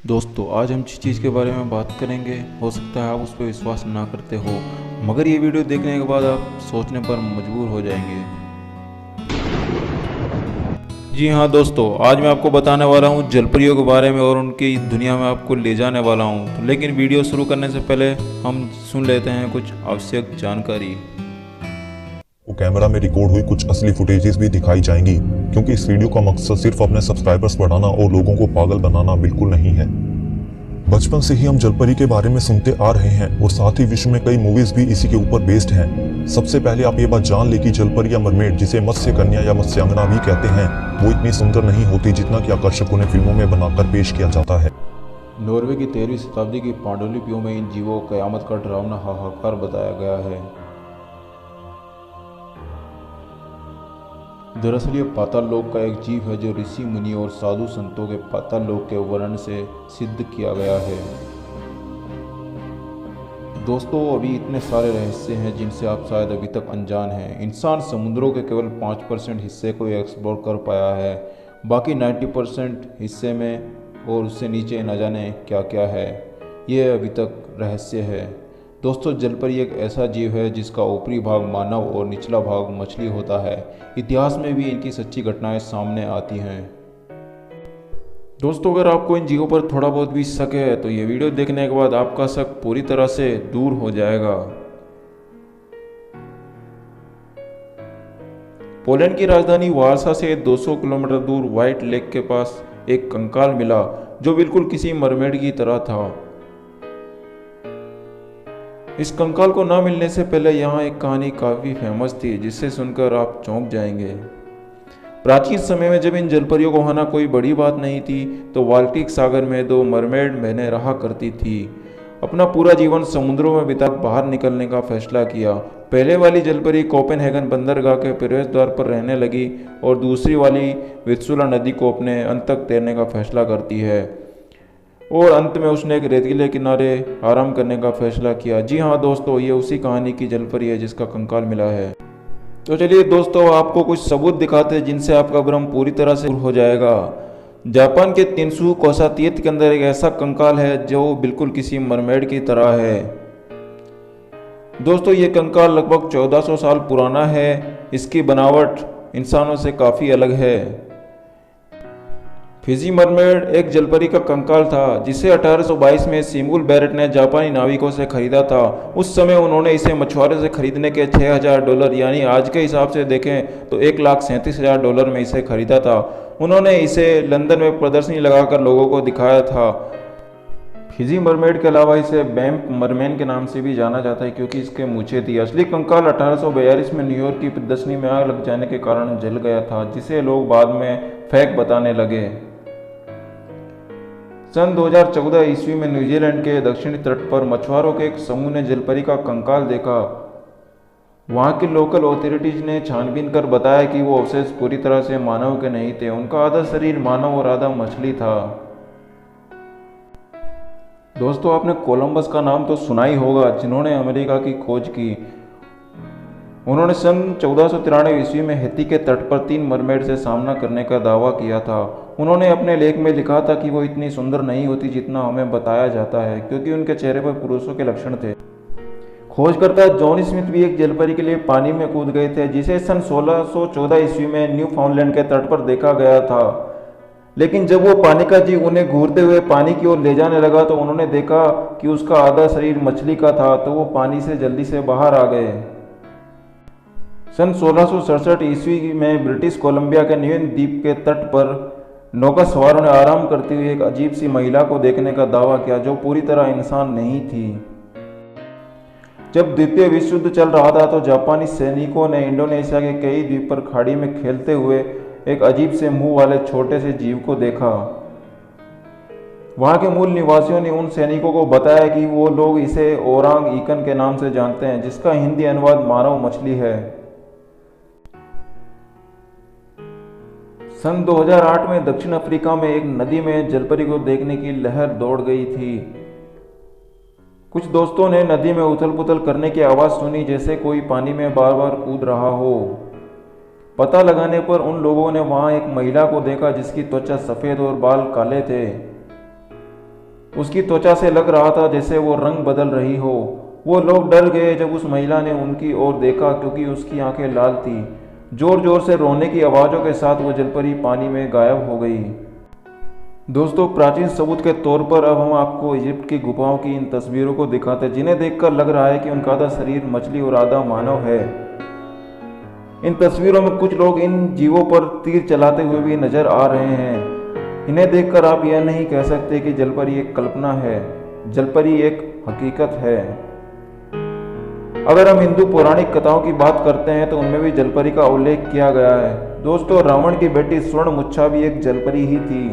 दोस्तों आज हम जिस चीज़ के बारे में बात करेंगे हो सकता है आप उस पर विश्वास ना करते हो, मगर ये वीडियो देखने के बाद आप सोचने पर मजबूर हो जाएंगे। जी हाँ दोस्तों, आज मैं आपको बताने वाला हूँ जलपरियों के बारे में और उनकी दुनिया में आपको ले जाने वाला हूँ। तो लेकिन वीडियो शुरू करने से पहले हम सुन लेते हैं कुछ आवश्यक जानकारी। वो कैमरा में रिकॉर्ड हुई कुछ असली फुटेजेस भी दिखाई जाएंगी, क्योंकि इस वीडियो का मकसद सिर्फ अपने सब्सक्राइबर्स बढ़ाना और लोगों को पागल बनाना बिल्कुल नहीं है। बचपन से ही हम जलपरी के बारे में सुनते आ रहे हैं और साथ ही विश्व में कई मूवीज भी इसी के ऊपर बेस्ड हैं। सबसे पहले आप ये बात जान ले कि जलपरी या मरमेड, जिसे मत्स्य कन्या या मत्स्यांगना भी कहते हैं, वो इतनी सुंदर नहीं होती जितना कि आकर्षक उन्हें फिल्मों में बनाकर पेश किया जाता है। नॉर्वे की 13वीं शताब्दी की पांडुलिपियों में इन जीवों को कयामत का डरावना हाहाकार बताया गया है। दरअसल ये पाताल लोक का एक जीव है जो ऋषि मुनि और साधु संतों के पाताल लोक के वर्णन से सिद्ध किया गया है। दोस्तों अभी इतने सारे रहस्य हैं जिनसे आप शायद अभी तक अनजान हैं। इंसान समुद्रों के केवल 5% हिस्से को एक्सप्लोर कर पाया है, बाकी 90% हिस्से में और उससे नीचे न जाने क्या क्या है, ये अभी तक रहस्य है। दोस्तों जलपरी एक ऐसा जीव है जिसका ऊपरी भाग मानव और निचला भाग मछली होता है। इतिहास में भी इनकी सच्ची घटनाएं सामने आती हैं। दोस्तों अगर आपको इन जीवों पर थोड़ा बहुत भी शक है तो ये वीडियो देखने के बाद आपका शक पूरी तरह से दूर हो जाएगा। पोलैंड की राजधानी वारसा से 200 किलोमीटर दूर व्हाइट लेक के पास एक कंकाल मिला जो बिल्कुल किसी मरमेड की तरह था। इस कंकाल को न मिलने से पहले यहाँ एक कहानी काफ़ी फेमस थी जिसे सुनकर आप चौंक जाएंगे। प्राचीन समय में जब इन जलपरियों को होना कोई बड़ी बात नहीं थी तो बाल्टिक सागर में 2 मरमेड बहनें रहा करती थी। अपना पूरा जीवन समुद्रों में बिता बाहर निकलने का फैसला किया। पहले वाली जलपरी कोपेनहेगन बंदरगाह के प्रवेश द्वार पर रहने लगी और दूसरी वाली वित्सुला नदी को अपने अंत तक तैरने का फैसला करती है और अंत में उसने एक रेतीले किनारे आराम करने का फैसला किया। जी हाँ दोस्तों, ये उसी कहानी की जलपरी है जिसका कंकाल मिला है। तो चलिए दोस्तों आपको कुछ सबूत दिखाते हैं जिनसे आपका भ्रम पूरी तरह से दूर हो जाएगा। जापान के तिनसु कोसा तीर्थ के अंदर एक ऐसा कंकाल है जो बिल्कुल किसी मरमेड की तरह है। दोस्तों ये कंकाल लगभग 1400 साल पुराना है। इसकी बनावट इंसानों से काफ़ी अलग है। फिजी मरमेड एक जलपरी का कंकाल था जिसे 1822 में सिमुल बैरेट ने जापानी नाविकों से खरीदा था। उस समय उन्होंने इसे मछुआरे से खरीदने के $6000 यानी आज के हिसाब से देखें तो $1,37,000 में इसे खरीदा था। उन्होंने इसे लंदन में प्रदर्शनी लगाकर लोगों को दिखाया था। फिजी मरमेड के अलावा इसे बैंप मरमेन के नाम से भी जाना जाता है क्योंकि इसके मूछें थी। असली कंकाल 1842 में न्यूयॉर्क की प्रदर्शनी में आग लग जाने के कारण जल गया था, जिसे लोग बाद में फेक बताने लगे। सन 2014 ईस्वी में न्यूजीलैंड के दक्षिणी तट पर मछुआरों के एक समूह ने जलपरी का कंकाल देखा। वहां की लोकल अथॉरिटीज ने छानबीन कर बताया कि वो अवशेष पूरी तरह से मानव के नहीं थे। उनका आधा शरीर मानव और आधा मछली था। दोस्तों आपने कोलंबस का नाम तो सुना ही होगा, जिन्होंने अमेरिका की खोज की। उन्होंने सन 1493 ईस्वी में हैती के तट पर 3 मरमेड से सामना करने का दावा किया था। उन्होंने अपने लेख में लिखा था कि वो इतनी सुंदर नहीं होती जितना हमें बताया जाता है, क्योंकि उनके चेहरे पर पुरुषों के लक्षण थे। खोजकर्ता जॉन स्मिथ भी एक जलपरी के लिए पानी में कूद गए थे, जिसे सन 1614 ईस्वी में न्यू फाउंडलैंड के तट पर देखा गया था। लेकिन जब वो पानी का जीव उन्हें घूरते हुए पानी की ओर ले जाने लगा तो उन्होंने देखा कि उसका आधा शरीर मछली का था, तो वो पानी से जल्दी से बाहर आ गए। सन 1667 ईस्वी में ब्रिटिश कोलंबिया के न्यून द्वीप के तट पर नौका सवारों ने आराम करती हुई एक अजीब सी महिला को देखने का दावा किया जो पूरी तरह इंसान नहीं थी। जब द्वितीय विश्व युद्ध चल रहा था तो जापानी सैनिकों ने इंडोनेशिया के कई द्वीप पर खाड़ी में खेलते हुए एक अजीब से मुंह वाले छोटे से जीव को देखा। वहां के मूल निवासियों ने उन सैनिकों को बताया कि वो लोग इसे ओरांग ईकन के नाम से जानते हैं, जिसका हिंदी अनुवाद मानव मछली है। सन 2008 में दक्षिण अफ्रीका में एक नदी में जलपरी को देखने की लहर दौड़ गई थी। कुछ दोस्तों ने नदी में उथल पुथल करने की आवाज़ सुनी, जैसे कोई पानी में बार बार कूद रहा हो। पता लगाने पर उन लोगों ने वहां एक महिला को देखा जिसकी त्वचा सफ़ेद और बाल काले थे। उसकी त्वचा से लग रहा था जैसे वो रंग बदल रही हो। वो लोग डर गए जब उस महिला ने उनकी ओर देखा, क्योंकि उसकी आंखें लाल थी। जोर जोर से रोने की आवाज़ों के साथ वो जलपरी पानी में गायब हो गई। दोस्तों, प्राचीन सबूत के तौर पर अब हम आपको इजिप्ट की गुफाओं की इन तस्वीरों को दिखाते हैं, जिन्हें देखकर लग रहा है कि उनका आधा शरीर मछली और आधा मानव है। इन तस्वीरों में कुछ लोग इन जीवों पर तीर चलाते हुए भी नजर आ रहे हैं। इन्हें देखकर आप यह नहीं कह सकते कि जलपरी एक कल्पना है, जलपरी एक हकीकत है। अगर हम हिंदू पौराणिक कथाओं की बात करते हैं तो उनमें भी जलपरी का उल्लेख किया गया है। दोस्तों, रावण की बेटी स्वर्णमुच्छा भी एक जलपरी ही थी।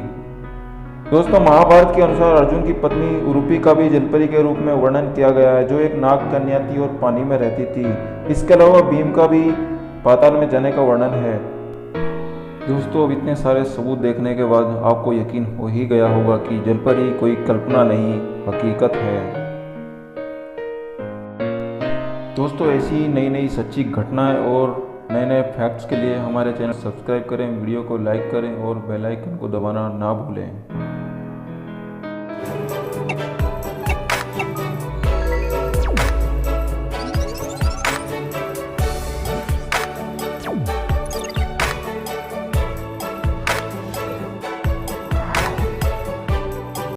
दोस्तों, महाभारत के अनुसार अर्जुन की पत्नी उरूपी का भी जलपरी के रूप में वर्णन किया गया है, जो एक नाग कन्या थी और पानी में रहती थी। इसके अलावा भीम का भी पाताल में जाने का वर्णन है। दोस्तों, अब इतने सारे सबूत देखने के बाद आपको यकीन हो ही गया होगा कि जलपरी कोई कल्पना नहीं, हकीकत है। दोस्तों, ऐसी नई नई सच्ची घटनाएं और नए नए फैक्ट्स के लिए हमारे चैनल सब्सक्राइब करें, वीडियो को लाइक करें और बेल आइकन को दबाना ना भूलें।